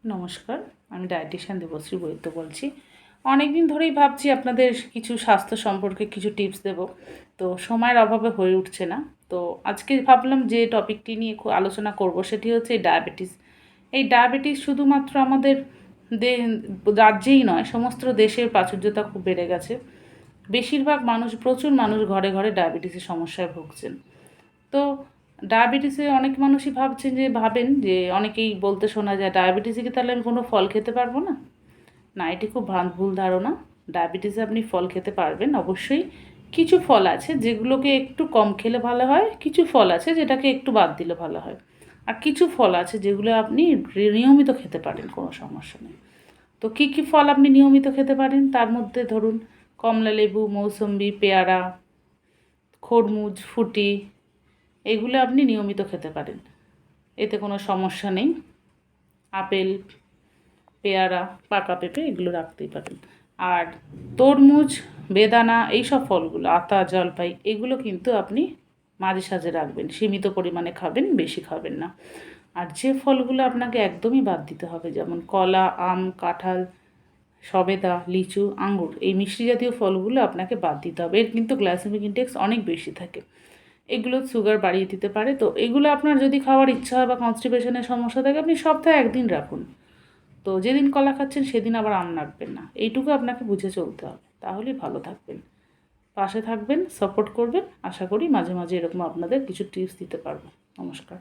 নমস্কার, আমি ডায়েটিশিয়ান দেবশ্রী বৈদ্য বলছি। অনেক দিন ধরেই ভাবছি আপনাদের কিছু স্বাস্থ্য সম্পর্কে কিছু টিপস দেব, তো সময়ের অভাবে হয়ে উঠছে না। তো আজকে ভাবলাম যে টপিকটি নিয়ে আলোচনা করব সেটি হচ্ছে ডায়াবেটিস। এই ডায়াবেটিস শুধুমাত্র আমাদের রাজ্যেই নয়, সমস্ত দেশের প্রাচুর্যতা খুব বেড়ে গেছে। বেশিরভাগ মানুষ, প্রচুর মানুষ ঘরে ঘরে ডায়াবেটিসের সমস্যায় ভুগছেন। তো ডায়াবেটিসে অনেক মানুষই ভাবেন যে অনেকেই বলতে শোনা যায়, ডায়াবেটিসে কি তাহলে আমি কোনো ফল খেতে পারবো না? না, এটি খুব ভুল ধারণা। ডায়াবেটিসে আপনি ফল খেতে পারবেন অবশ্যই। কিছু ফল আছে যেগুলোকে একটু কম খেলে ভালো হয়, কিছু ফল আছে যেটাকে একটু বাদ দিলে ভালো হয়, আর কিছু ফল আছে যেগুলো আপনি নিয়মিত খেতে পারেন, কোনো সমস্যা নেই। তো কী কী ফল আপনি নিয়মিত খেতে পারেন? তার মধ্যে ধরুন কমলা লেবু, মৌসম্বি, পেয়ারা, খরমুজ, ফুটি, এগুলো আপনি নিয়মিত খেতে পারেন, এতে কোনো সমস্যা নেই। আপেল, পেয়ারা, পাকা পেঁপে এগুলো রাখতেই পারেন। আর তরমুজ, বেদানা, এইসব ফলগুলো, আতা, জলপাই, এগুলো কিন্তু আপনি মাঝে সাঝে রাখবেন, সীমিত পরিমাণে খাবেন, বেশি খাবেন না। আর যে ফলগুলো আপনাকে একদমই বাদ দিতে হবে, যেমন কলা, আম, কাঁঠাল, সবেদা, লিচু, আঙ্গুর, এই মিষ্টি জাতীয় ফলগুলো আপনাকে বাদ দিতে হবে। এর কিন্তু গ্লাইসেমিক ইনডেক্স অনেক বেশি থাকে, এগুলো সুগার বাড়িয়ে দিতে পারে। তো এগুলো আপনার যদি খাওয়ার ইচ্ছা হয় বা কনস্টিপেশনের সমস্যা থাকে, আপনি সপ্তাহে একদিন রাখুন। তো যেদিন কলা খাচ্ছেন সেদিন আবার আম রাখবেন না, এইটুকু আপনাকে বুঝে চলতে হবে, তাহলেই ভালো থাকবেন। পাশে থাকবেন, সাপোর্ট করবেন। আশা করি মাঝে মাঝে এরকম আপনাদের কিছু টিপস দিতে পারবো। নমস্কার।